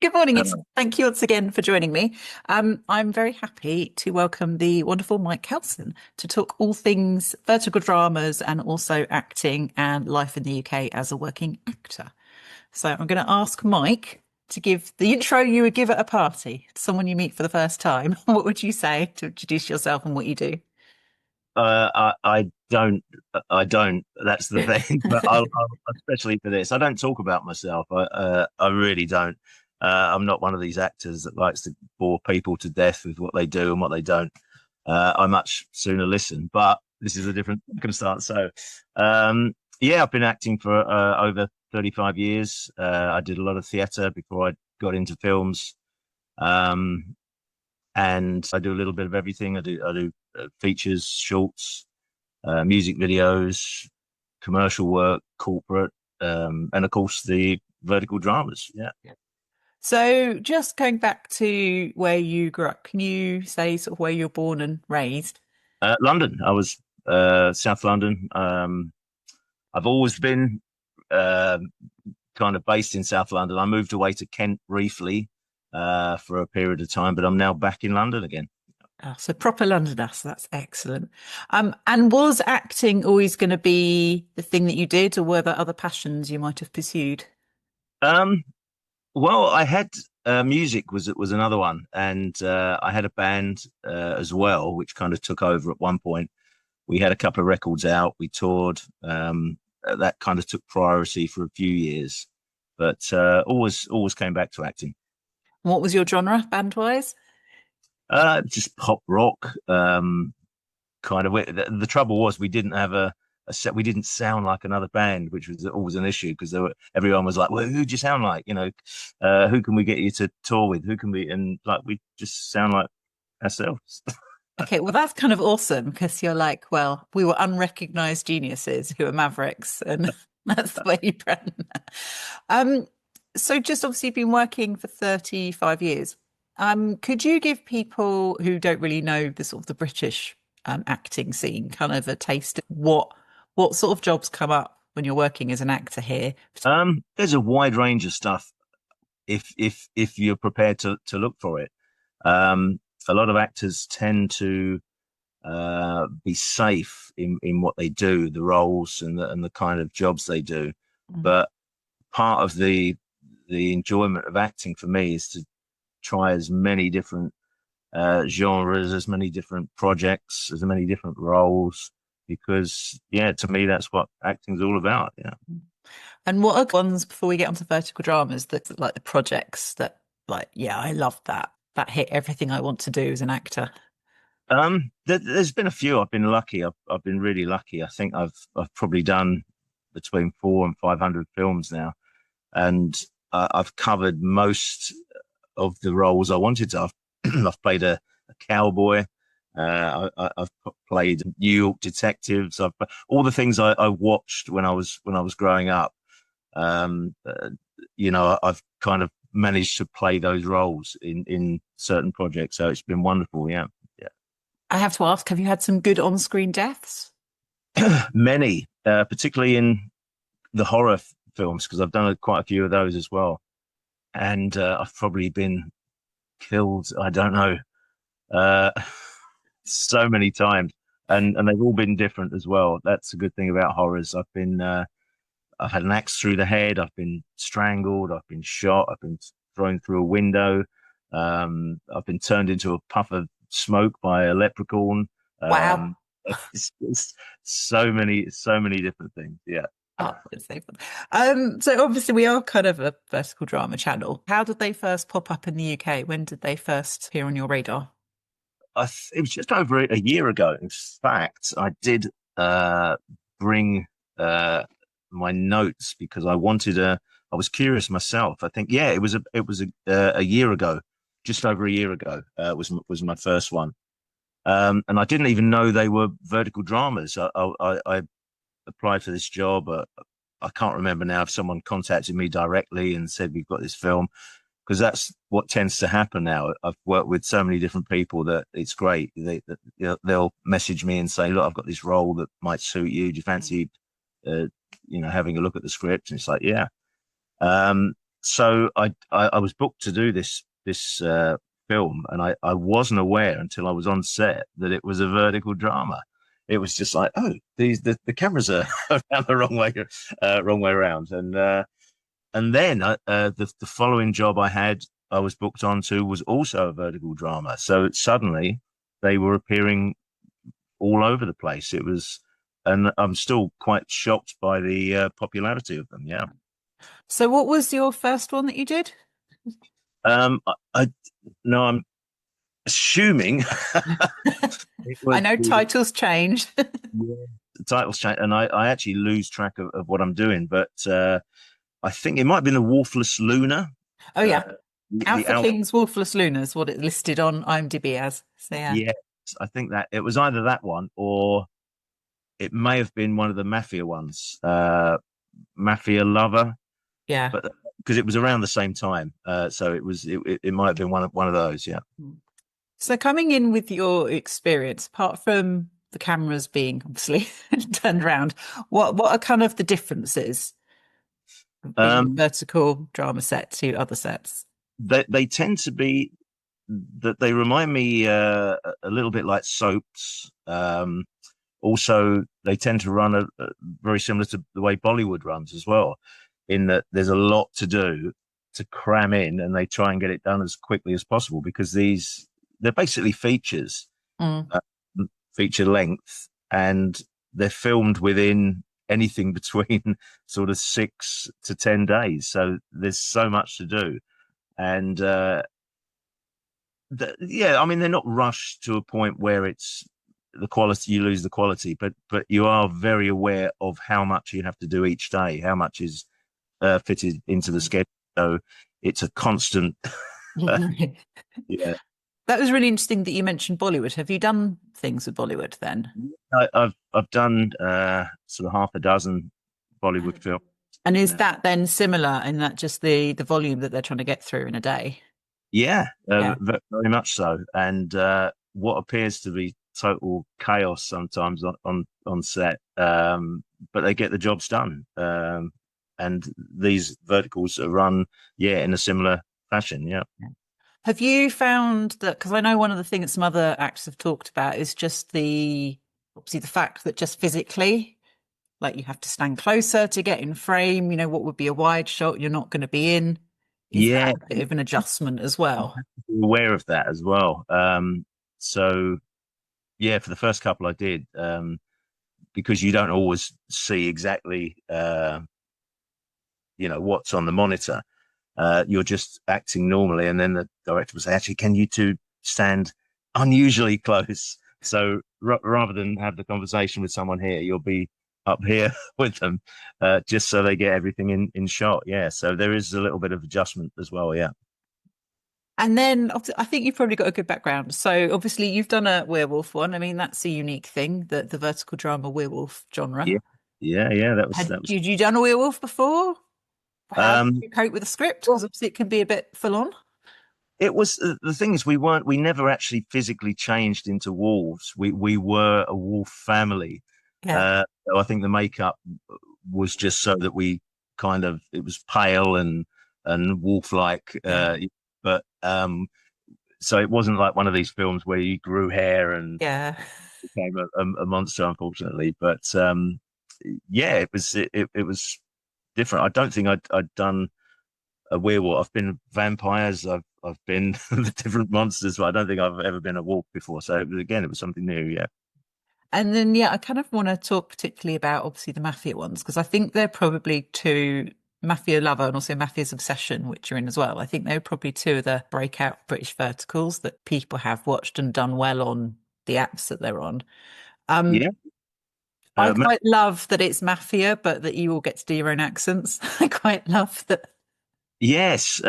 Good morning. Hello. Thank you once again for joining me. I'm very happy to welcome the wonderful Mike Kelson to talk all things vertical dramas and also acting and life in the UK as a working actor. So I'm going to ask Mike to give the intro you would give at a party to someone you meet for the first time. What would you say to introduce yourself and what you do? I don't, I don't. That's the thing. But especially for this, I don't talk about myself. I really don't. I'm not one of these actors that likes to bore people to death with what they do and what they don't. I much sooner listen. But this is a different circumstance. So, yeah, I've been acting for over 35 years. I did a lot of theatre before I got into films. Um, and I do a little bit of everything. I do features, shorts, music videos, commercial work, corporate, and of course the vertical dramas. Yeah, So just going back to where you grew up, can you say sort of where you were born and raised? London. I was South London. I've always been uh, kind of based in South London. I moved away to Kent briefly for a period of time, but I'm now back in London again. Oh, so proper Londoner, so that's excellent. And was acting always going to be the thing that you did, or were there other passions you might have pursued? Um, Well, I had music was another one, and I had a band as well, which kind of took over at one point. We had a couple of records out, we toured. That kind of took priority for a few years, but always came back to acting. What was your genre, band-wise? Just pop rock, kind of. The trouble was we didn't have a set. We didn't sound like another band, which was always an issue because everyone was like, "Well, who do you sound like? Who can we get you to tour with? Who can we?" And like, we just sound like ourselves. Okay, well, that's kind of awesome because you're like, well, we were unrecognized geniuses who are mavericks, and that's the way you brand. Um, so just obviously you've been working for 35 years. Could you give people who don't really know the sort of the British acting scene kind of a taste of what sort of jobs come up when you're working as an actor here? There's a wide range of stuff if you're prepared to look for it. A lot of actors tend to be safe in what they do, the roles and the kind of jobs they do. Mm. But part of the enjoyment of acting for me is to try as many different genres, as many different projects, as many different roles, because yeah, to me that's what acting's all about. Yeah. And what are ones before we get onto vertical dramas that like the projects that like, yeah, I love that. That hit everything I want to do as an actor. There's been a few. I've been lucky. I've been really lucky. I think I've probably done between 400 and 500 films now, and I've covered most of the roles I wanted to. I've played a cowboy. I've played New York detectives. I've all the things I watched when I was growing up. Um, uh, I've kind of managed to play those roles in certain projects. So it's been wonderful. Yeah, I have to ask, have you had some good on-screen deaths? yeah. Many, particularly in the horror films, because I've done quite a few of those as well. And I've probably been killed. I don't know. Uh, so many times, and they've all been different as well. That's a good thing about horrors. I've had an axe through the head. I've been strangled. I've been shot. I've been thrown through a window. I've been turned into a puff of smoke by a leprechaun. Wow. It's so many different things. Yeah. Oh, it's so fun. So obviously we are kind of a vertical drama channel. How did they first pop up in the UK? When did they first appear on your radar? It was just over a year ago. In fact, I did bring my notes because I was curious myself. I think, yeah, it was a year ago, just over a year ago. Was my first one, and I didn't even know they were vertical dramas. I applied for this job. I can't remember now if someone contacted me directly and said we've got this film, because that's what tends to happen now. I've worked with so many different people that it's great. They'll message me and say, "Look, I've got this role that might suit you. Do you fancy, uh, having a look at the script?" And it's like, yeah. Um, So I was booked to do this film, and I wasn't aware until I was on set that it was a vertical drama. It was just like, oh, the cameras are around the wrong way around, and then the following job I had, I was booked onto was also a vertical drama. So suddenly they were appearing all over the place. It was, and I'm still quite shocked by the popularity of them. Yeah. So what was your first one that you did? I no, I'm assuming it I was know titles change. the titles change, and I actually lose track of what I'm doing. But I think it might have been the Wolfless Luna, Oh uh, yeah. the Alpha Alpha. King's Wolfless Luna is what it listed on IMDb as. So yeah. Yes, I think that it was either that one or it may have been one of the Mafia ones, Mafia Lover, Yeah. but because it was around the same time, so it might have been one of those. Yeah. So coming in with your experience, apart from the cameras being obviously turned around, what are kind of the differences of being a Um, vertical drama set to other sets? they tend to be that they remind me a little bit like soaps. Also, they tend to run very similar to the way Bollywood runs as well, in that there's a lot to do to cram in, and they try and get it done as quickly as possible because they're basically features, Mm. uh, feature length, and they're filmed within anything between sort of 6 to 10 days. So there's so much to do, and yeah, I mean they're not rushed to a point where it's the quality you lose the quality, but you are very aware of how much you have to do each day, how much is fitted into the schedule. So it's a constant. Yeah, That was really interesting that you mentioned Bollywood. Have you done things with Bollywood then? I've done sort of half a dozen Bollywood films. And is that then similar in that just the volume that they're trying to get through in a day? Yeah, Yeah. very much so. And what appears to be total chaos sometimes on set, but they get the jobs done. And these verticals are run, yeah, in a similar fashion. Yeah, Have you found that, because I know one of the things some other actors have talked about is just obviously the fact that just physically, like you have to stand closer to get in frame, what would be a wide shot you're not going to be in. Is that yeah, a bit of an adjustment as well? aware of that as well. So yeah, for the first couple I did, because you don't always see exactly, what's on the monitor. You're just acting normally, and then the director will say, "Actually, can you two stand unusually close?" So rather than have the conversation with someone here, you'll be up here with them, just so they get everything in shot. Yeah, so there is a little bit of adjustment as well. Yeah, And then I think you've probably got a good background. So obviously you've done a werewolf one. I mean, that's a unique thing, the vertical drama werewolf genre. yeah, yeah. That was Had that was. you done a werewolf before? How did Um, you cope with the script? Because well, obviously it can be a bit full on. it was the thing is we never actually physically changed into wolves. We were a wolf family. Yeah. So I think the makeup was just so that we kind of it was pale and wolf like. Yeah. But so it wasn't like one of these films where you grew hair and Yeah. became a monster, unfortunately. But yeah, it was different. I don't think I'd done a werewolf. I've been vampires. I've been the different monsters, but I don't think I've ever been a wolf before. So it was something new. Yeah, And then, yeah, I kind of want to talk particularly about obviously the Mafia ones, because I think they're probably two, Mafia Lover and also Mafia's Obsession, which you're in as well. I think they're probably two of the breakout British verticals that people have watched and done well on the apps that they're on. Um, yeah. I Uh, quite love that it's Mafia, but that you all get to do your own accents. I quite love that. Yes,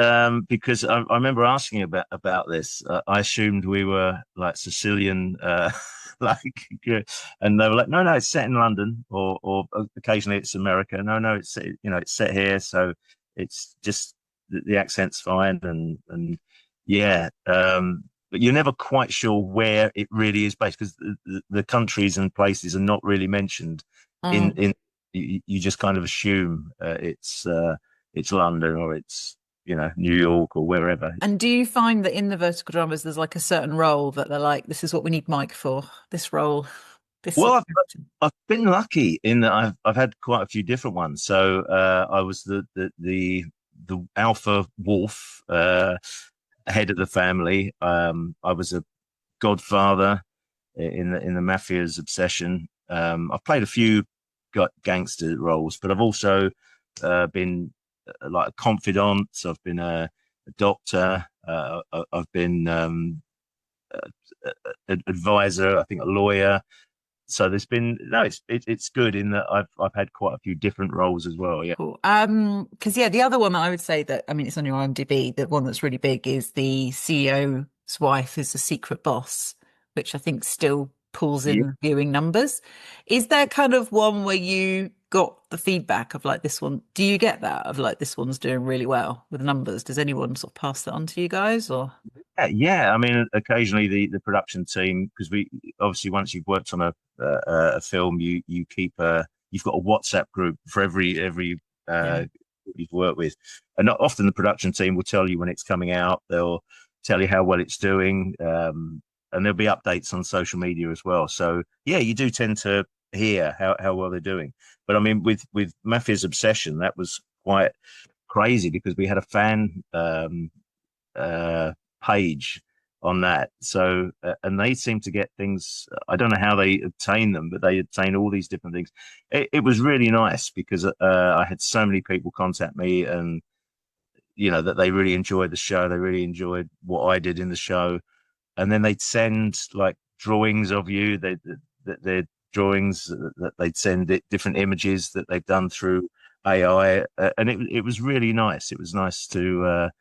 because I remember asking about this. I assumed we were like Sicilian, like, and they were like, no, it's set in London, or occasionally it's America. No, it's set here, so it's just the accent's fine, and yeah, but you're never quite sure where it really is based because the countries and places are not really mentioned. In Mm, you just kind of assume it's London or it's New York or wherever. And do you find that in the vertical dramas, there's like a certain role that they're like, this is what we need Mike for, this role, this Well, sort I've, of acting? I've been lucky in that I've had quite a few different ones. So I was the alpha wolf, head of the family. I was a godfather in the mafia's obsession. I've played a few gangster roles, but I've also been like a confidant. So I've been a doctor. I've been an advisor. I think a lawyer. So there's been no. It's good in that I've had quite a few different roles as well. Yeah. Cool. Because yeah, the other one that I would say that I mean it's on your IMDb, the one that's really big is the CEO's wife is a secret boss, which I think still pulls Yeah. in viewing numbers. Is there kind of one where you got the feedback of like this one? Do you get that of like this one's doing really well with numbers? Does anyone sort of pass that on to you guys or? Yeah. I mean, occasionally the production team, because we obviously once you've worked on a film, you keep you've got a WhatsApp group for every Yeah. uh, you've worked with, and often the production team will tell you when it's coming out. They'll tell you how well it's doing, and there'll be updates on social media as well. So yeah, you do tend to hear how well they're doing. But I mean, with Mafia's Obsession, that was quite crazy because we had a fan uh, page on that. So, and they seem to get things. I don't know how they obtain them, but they obtain all these different things. It was really nice because I had so many people contact me, and that they really enjoyed the show. They really enjoyed what I did in the show, and then they'd send like drawings of you. Their drawings that they'd send it different images that they've done through AI, and it was really nice. It was nice to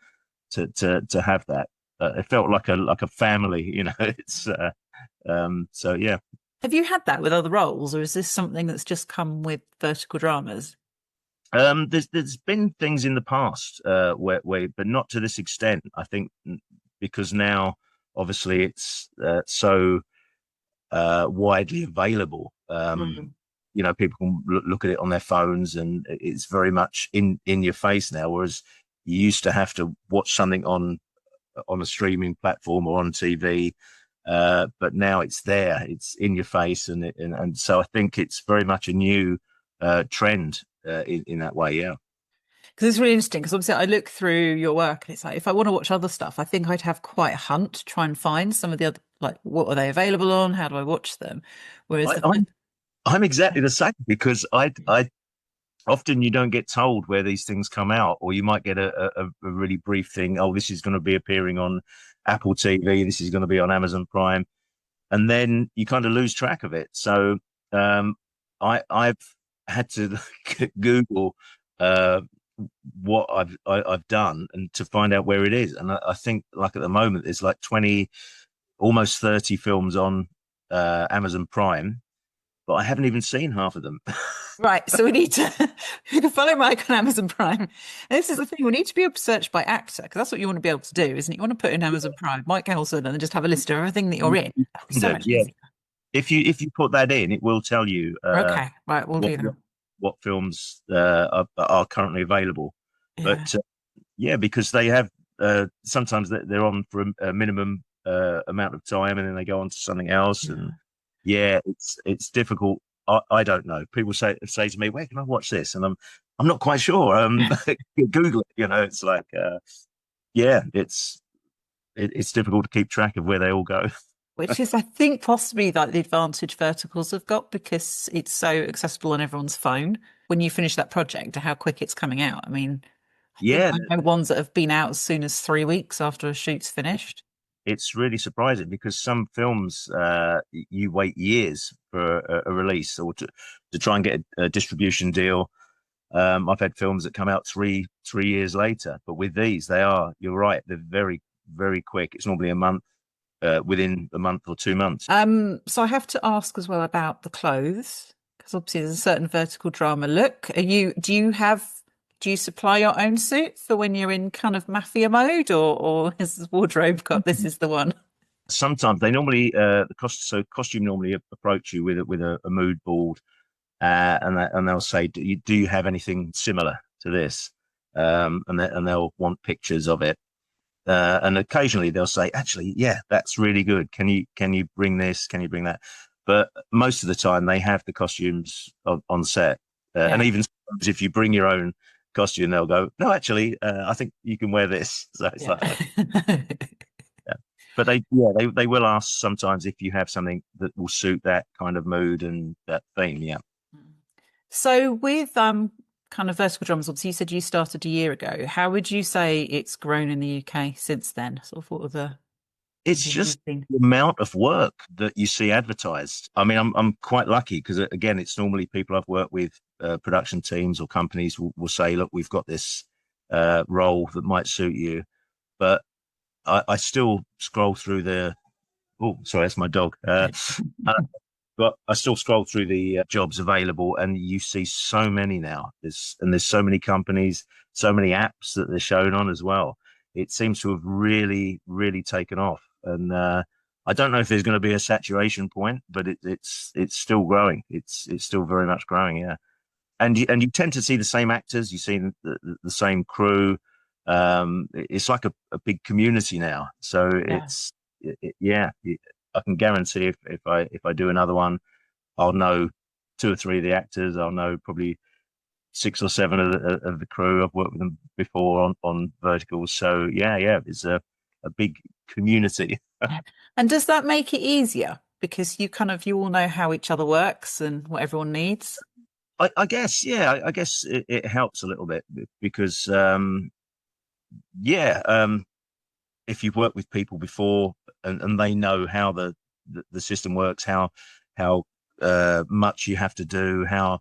have that. It felt like a family, It's so yeah. Have you had that with other roles, or is this something that's just come with vertical dramas? There's been things in the past where, but not to this extent. I think because now, obviously, it's so widely available. Mm. People can look at it on their phones, and it's very much in your face now. Whereas you used to have to watch something on a streaming platform or on TV, but now it's there, it's in your face, and so I think it's very much a new trend in that way. Yeah, Because it's really interesting. Because obviously, I look through your work, and it's like if I want to watch other stuff, I think I'd have quite a hunt to try and find some of the other, like, what are they available on? How do I watch them? Whereas I, I'm exactly the same because I often you don't get told where these things come out, or you might get a really brief thing. Oh, this is going to be appearing on Apple TV. This is going to be on Amazon Prime, and then you kind of lose track of it. So um, I've had to Google uh, what I've done and to find out where it is. And I think like at the moment there's like 20, almost 30 films on Amazon Prime, but I haven't even seen half of them. right, so we need to you can follow Mike on Amazon Prime. And this is the thing: we need to be able to search by actor because that's what you want to be able to do, isn't it? You want to put in Amazon Prime, Mike Kelson, and then just have a list of everything that you're in. That'd be so much Yeah, easier. if you put that in, it will tell you Okay, right, we'll what, do that. what films are currently available. Yeah, But yeah, because they have sometimes they're on for a minimum amount of time, and then they go on to something else. And yeah. yeah, it's difficult. I don't know. People say to me, "Where can I watch this?" And I'm not quite sure. Google it. It's like yeah, it's difficult to keep track of where they all go. Which is, I think, possibly like the advantage verticals have got because it's so accessible on everyone's phone. When you finish that project, how quick it's coming out. I mean, I think Yeah, I know ones that have been out as soon as 3 weeks after a shoot's finished. it's really surprising because some films you wait years for a release or to try and get a distribution deal. I've had films that come out three years later, but with these, you're right, they're very, very quick. It's normally a month, within a month or 2 months. So I have to ask as well about the clothes because obviously there's a certain vertical drama look. Do you supply your own suit for when you're in kind of mafia mode, or has the wardrobe got this is the one? Sometimes they normally costume normally approach you with a mood board, and they'll say, do you have anything similar to this? and they'll want pictures of it. And occasionally they'll say, actually, yeah, that's really good. Can you bring this? Can you bring that? But most of the time they have the costumes on set. And even sometimes if you bring your own costume, they'll go, no, actually, I think you can wear this. So it's like, yeah. But they will ask sometimes if you have something that will suit that kind of mood and that theme. Yeah. So with kind of vertical dramas, obviously you said you started a year ago. How would you say it's grown in the UK since then? Sort of what are the It's just the amount of work that you see advertised. I mean, I'm quite lucky because again, it's normally people I've worked with, production teams or companies will say, look, we've got this role that might suit you. But I still scroll through the. Oh, sorry, that's my dog. But I still scroll through the jobs available, and you see so many now. There's so many companies, so many apps that they're shown on as well. It seems to have really, really taken off, and I don't know if there's going to be a saturation point, but it's still growing. It's still very much growing, yeah. And you tend to see the same actors, you see the same crew. It's like a big community now. So yeah. I can guarantee if I do another one, I'll know two or three of the actors. I'll know probably six or seven of the crew. I've worked with them before on verticals. So yeah, it's a big community. And does that make it easier because you all know how each other works and what everyone needs? I guess, yeah, I guess it helps a little bit because if you've worked with people before and they know how the system works, how much you have to do, how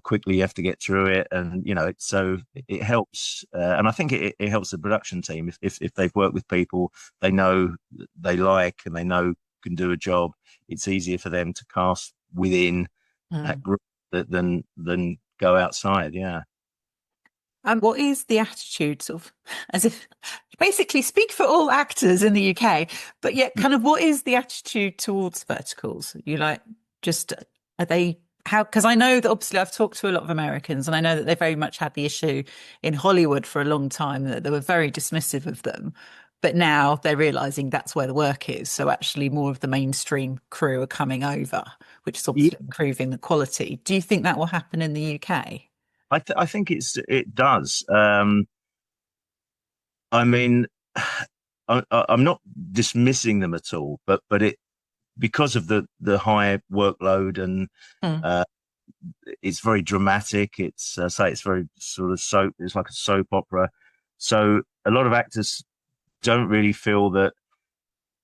quickly you have to get through it, and so it helps. And I think it helps the production team if they've worked with people they know they like and they know can do a job. It's easier for them to cast within that group than go outside. Yeah. What is the attitude, sort of, as if basically speak for all actors in the UK, but yet kind of what is the attitude towards verticals? You like, just, are they, how, because I know that obviously I've talked to a lot of Americans and I know that they very much had the issue in Hollywood for a long time, that they were very dismissive of them. But now they're realizing that's where the work is. So actually more of the mainstream crew are coming over, which is obviously improving the quality. Do you think that will happen in the UK? I think it does. I mean, I'm not dismissing them at all, but it because of the high workload and it's very dramatic. It's say it's very sort of soap. It's like a soap opera. So a lot of actors don't really feel that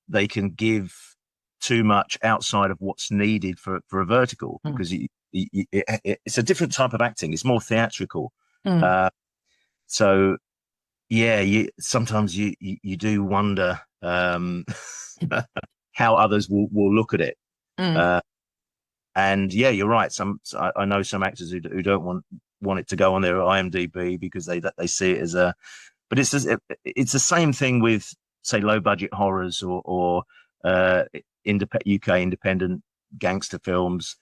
they can give too much outside of what's needed for a vertical because it's a different type of acting. It's more theatrical. So yeah, sometimes you do wonder how others will look at it. And yeah, you're right. I know some actors who don't want it to go on their IMDb because they see it as a. But it's the same thing with say low budget horrors or UK independent gangster films.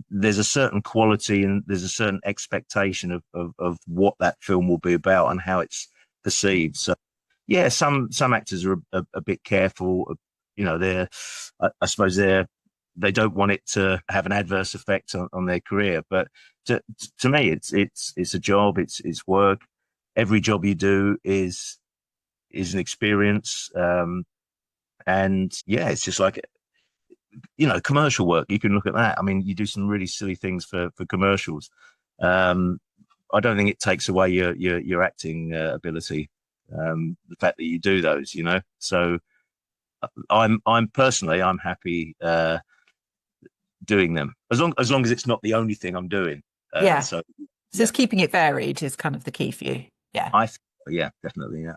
There's a certain quality and there's a certain expectation of what that film will be about and how it's perceived. So yeah, some actors are a bit careful. I suppose they don't want it to have an adverse effect on their career. But to me, it's a job. It's work. Every job you do is an experience. And yeah, it's just like commercial work. You can look at that. I mean, you do some really silly things for commercials. I don't think it takes away your acting ability. The fact that you do those, So I'm personally happy doing them as long as it's not the only thing I'm doing. So just keeping it varied is kind of the key for you. Yeah. Yeah, definitely. Yeah.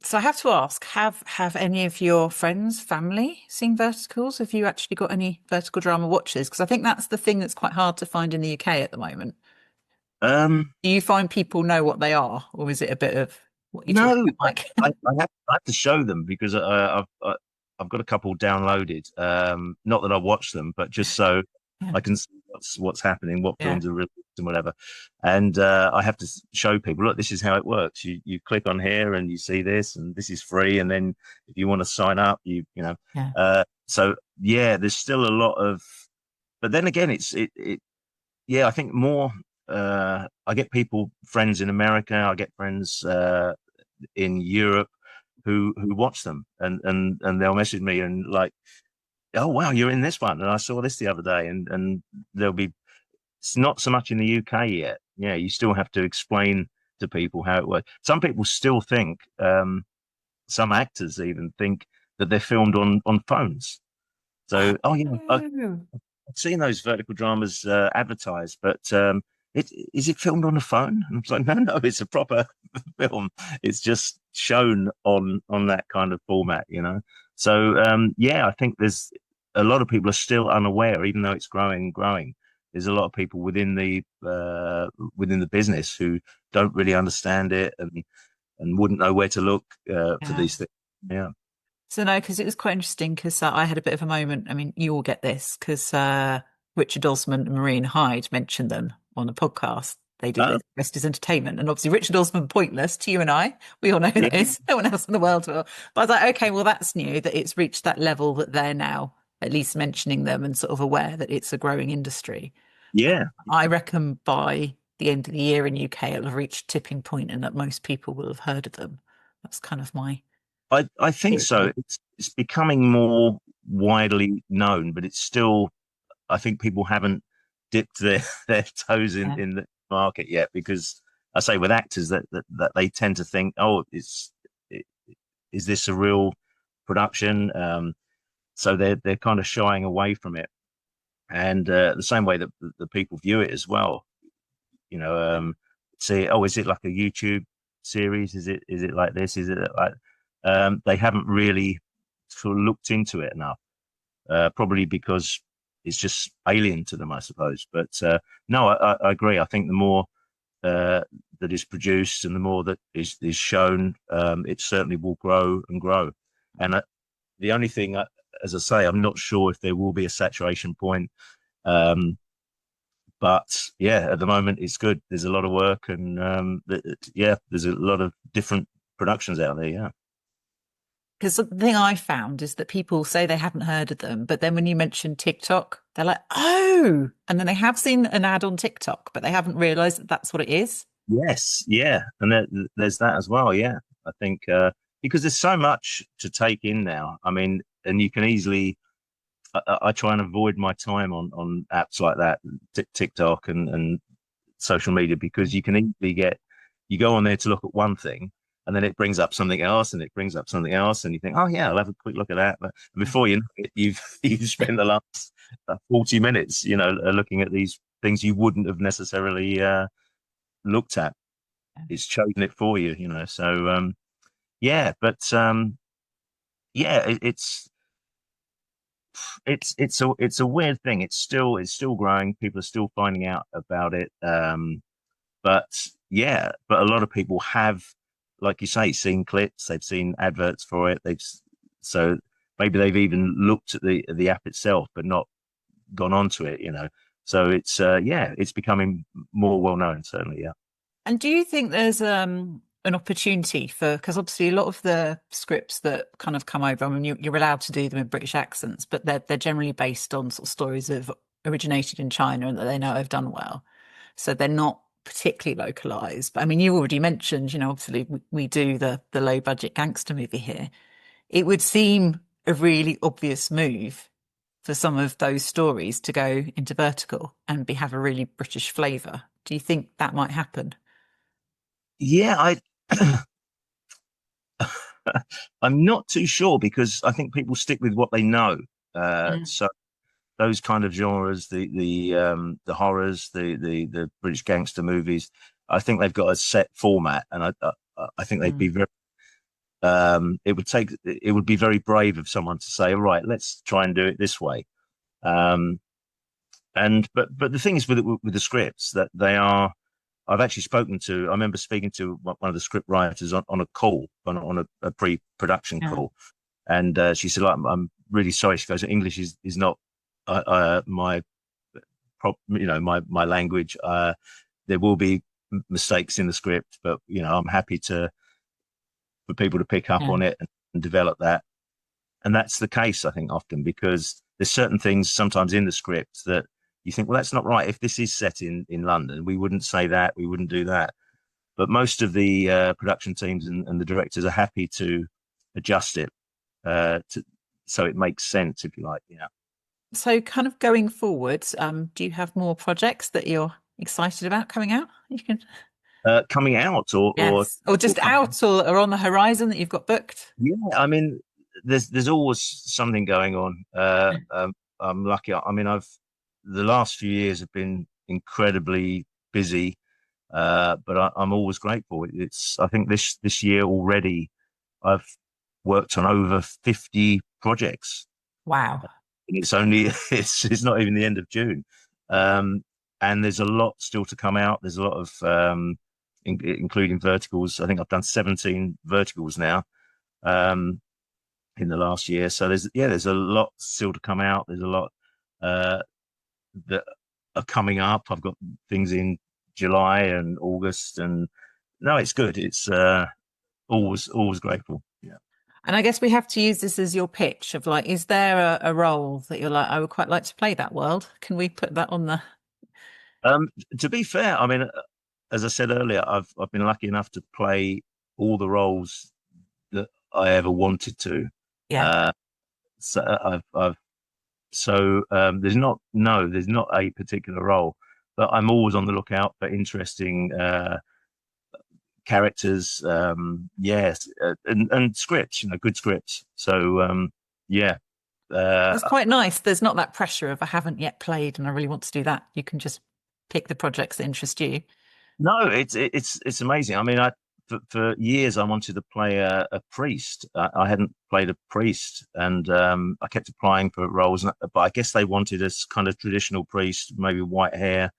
So I have to ask, have any of your friends, family seen verticals? Have you actually got any vertical drama watchers? Because I think that's the thing that's quite hard to find in the UK at the moment. Do you find people know what they are, or is it a bit of what you talk about, Mike? I have to show them because I've got a couple downloaded. Not that I watch them, but just so I can see what's happening, what films are released, and whatever. And I have to show people, look, this is how it works. You click on here and you see this, and this is free. And then if you want to sign up, you know. Yeah. So yeah, there's still a lot of, but then again, yeah, I think more. I get people, friends in America. I get friends in Europe who watch them, and they'll message me and like, oh wow, you're in this one, and I saw this the other day, and there'll be. It's not so much in the UK yet. Yeah, you still have to explain to people how it works. Some people still think, some actors even think that they're filmed on phones. So, oh yeah, I've Oh. seen those vertical dramas advertised, but is it filmed on a phone? And I'm like, no, it's a proper film. It's just shown on that kind of format, you know. So yeah, I think there's a lot of people are still unaware, even though it's growing and growing. There's a lot of people within the business who don't really understand it and wouldn't know where to look for Yeah. these things. Yeah. So no, because it was quite interesting because I had a bit of a moment. I mean, you all get this because Richard Osman and Maureen Hyde mentioned them on a podcast they did Oh, with Rest is Entertainment. And obviously Richard Osman, pointless to you and I. We all know who yeah. that is. No one else in the world will. But I was like, okay, well, that's new that it's reached that level that they're now at least mentioning them and sort of aware that it's a growing industry. Yeah. I reckon by the end of the year in UK, it'll have reached a tipping point and that most people will have heard of them. That's kind of my I think so. theory. It's becoming more widely known, but it's still, I think people haven't dipped their toes Yeah. in the market yet, because I say with actors that they tend to think, oh, is this a real production? So they're kind of shying away from it, and the same way that the people view it as well. You know, say, oh, is it like a YouTube series? Is it like this? Is it like they haven't really sort of looked into it enough, probably because it's just alien to them, I suppose. But no, I agree. I think the more that is produced and the more that is shown, it certainly will grow and grow. And the only thing, as I say, I'm not sure if there will be a saturation point. Um, but yeah, at the moment it's good. There's a lot of work, and yeah, there's a lot of different productions out there. Yeah. Because the thing I found is that people say they haven't heard of them, but then when you mention TikTok, they're like, oh, and then they have seen an ad on TikTok, but they haven't realized that that's what it is. Yes, yeah, and there's that as well. Yeah, I think because there's so much to take in now. I mean, and you can easily. I try and avoid my time on apps like that, TikTok and social media, because you can easily you go on there to look at one thing, and then it brings up something else, and it brings up something else, and you think, oh yeah, I'll have a quick look at that. But before you know it, you've spent the last 40 minutes, you know, looking at these things you wouldn't have necessarily looked at. It's chosen it for you, you know. So yeah, but yeah, it's a weird thing. It's still growing. People are still finding out about it. But yeah, but a lot of people have, like you say, seen clips. They've seen adverts for it. So maybe they've even looked at the app itself, but not gone onto it. You know. So it's yeah, it's becoming more well known. Certainly, yeah. And do you think there's an opportunity for, because obviously a lot of the scripts that kind of come over, I mean, you're allowed to do them in British accents, but they're generally based on sort of stories that have originated in China and that they know have done well. So they're not particularly localized. But I mean, you already mentioned, you know, obviously we do the low budget gangster movie here. It would seem a really obvious move for some of those stories to go into vertical and have a really British flavor. Do you think that might happen? Yeah, I'm not too sure, because I think people stick with what they know. Mm. So those kind of genres, the horrors, the British gangster movies, I think they've got a set format, and I think they'd be Mm. very. It would be very brave of someone to say, all right, let's try and do it this way. Um, but the thing is with the scripts, that they are. I've actually spoken to. I remember speaking to one of the script writers on a call, on a pre-production Yeah. call, and she said, like, I'm really sorry. She goes, English is not my my language. There will be mistakes in the script, but I'm happy for people to pick up Yeah. on it and develop that. And that's the case, I think, often because there's certain things sometimes in the script that you think, well, that's not right. If this is set in London, we wouldn't say that, we wouldn't do that. But most of the production teams and the directors are happy to adjust it so it makes sense, if you like. Yeah. So kind of going forward, do you have more projects that you're excited about coming out? You can, Coming out yes, or or just coming. out or on the horizon that you've got booked. Yeah, I mean, there's always something going on. I'm lucky. I mean, I've the last few years have been incredibly busy, but I'm always grateful. I think this year already, I've worked on over 50 projects. Wow. And it's only it's not even the end of June, um, and there's a lot still to come out. There's a lot of including verticals. I think I've done 17 verticals now. Um, in the last year. So there's a lot still to come out. There's a lot uh, that are coming up. I've got things in July and August, and no, it's good. It's always grateful. Yeah. And I guess we have to use this as your pitch of like, is there a role that you're like, I would quite like to play that world? Can we put that on the, Um, to be fair, I mean, as I said earlier, I've been lucky enough to play all the roles that I ever wanted to. yeah. Uh, so I've So there's not a particular role, but I'm always on the lookout for interesting characters. Yes, and scripts, good scripts. So yeah, That's uh, quite nice. There's not that pressure of I haven't yet played and I really want to do that. You can just pick the projects that interest you. no, it's amazing. I mean, for years I wanted to play a priest. I hadn't played a priest, and I kept applying for roles, but I guess they wanted a kind of traditional priest, maybe white hair,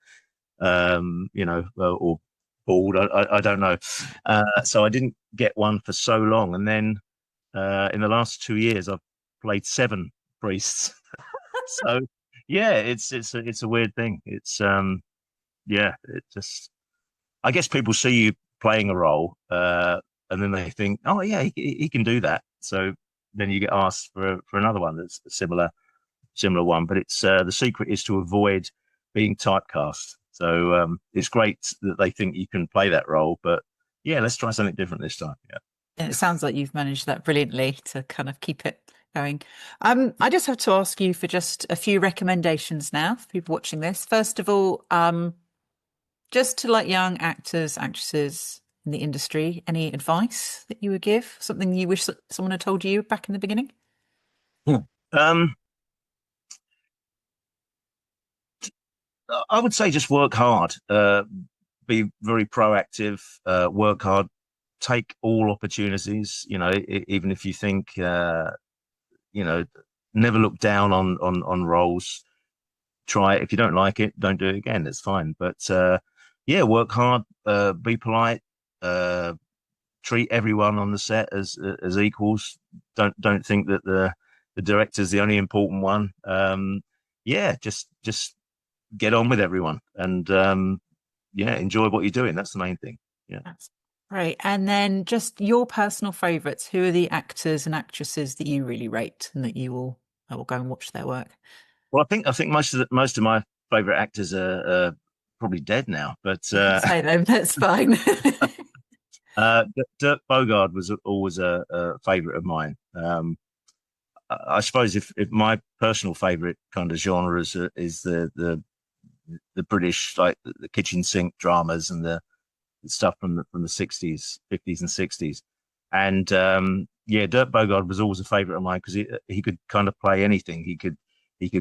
or bald. I don't know. So I didn't get one for so long, and then in the last 2 years, I've played seven priests. So yeah, it's a weird thing. It's yeah, it just I guess people see you playing a role, and then they think, oh yeah, he can do that. So then you get asked for another one that's a similar one. But it's the secret is to avoid being typecast. So it's great that they think you can play that role, but yeah, let's try something different this time. Yeah. And it sounds like you've managed that brilliantly to kind of keep it going. I just have to ask you for just a few recommendations now for people watching this. First of all, just to like young actors, actresses in the industry, any advice that you would give? Something you wish that someone had told you back in the beginning? Hmm. Um, I would say just work hard, be very proactive, work hard, take all opportunities. Even if you think, you know, never look down on roles. Try it. If you don't like it, don't do it again. It's fine. But yeah, work hard, be polite, uh, treat everyone on the set as equals. Don't think that the director's the only important one. Yeah, just get on with everyone and yeah, enjoy what you're doing. That's the main thing. Yeah. That's great. And then just your personal favorites. Who are the actors and actresses that you really rate and that you will go and watch their work? Well, I think most of my favorite actors are probably dead now, but You can say them, that's fine. Dirk Bogarde was always a favorite of mine. I suppose if my personal favorite kind of genre is the British, like the kitchen sink dramas and the stuff from the 60s, 50s and 60s. And yeah, Dirk Bogarde was always a favorite of mine because he could kind of play anything. He could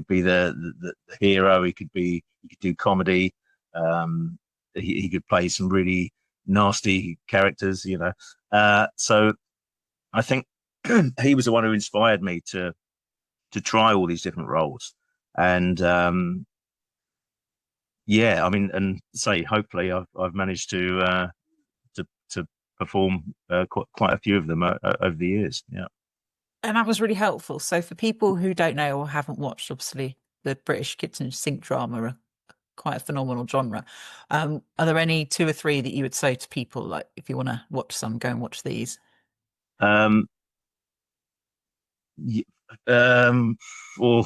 be the hero. He could do comedy. He could play some really nasty characters. So I think he was the one who inspired me to try all these different roles. And yeah, I mean, and say hopefully I've managed to perform quite a few of them over the years. Yeah. And that was really helpful. So for people who don't know or haven't watched, obviously the British kitchen sink drama are quite a phenomenal genre. Are there any two or three that you would say to people, like, if you want to watch some, go and watch these? Um, y- um, or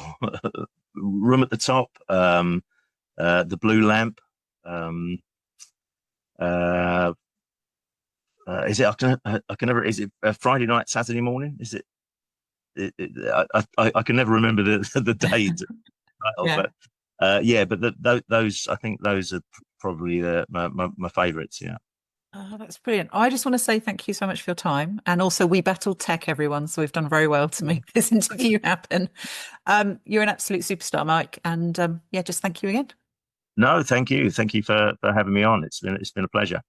Room at the Top, The Blue Lamp. Um, uh, is it? I can never. Is it Friday night, Saturday morning? Is it? I can never remember the date title, Yeah. but yeah, but those I think those are probably my favorites. Yeah. Oh, that's brilliant. I just want to say thank you so much for your time. And also, we battled tech, everyone. So we've done very well to make this interview happen. You're an absolute superstar, Mike. And yeah, just thank you again. No, thank you for having me on. It's been a pleasure.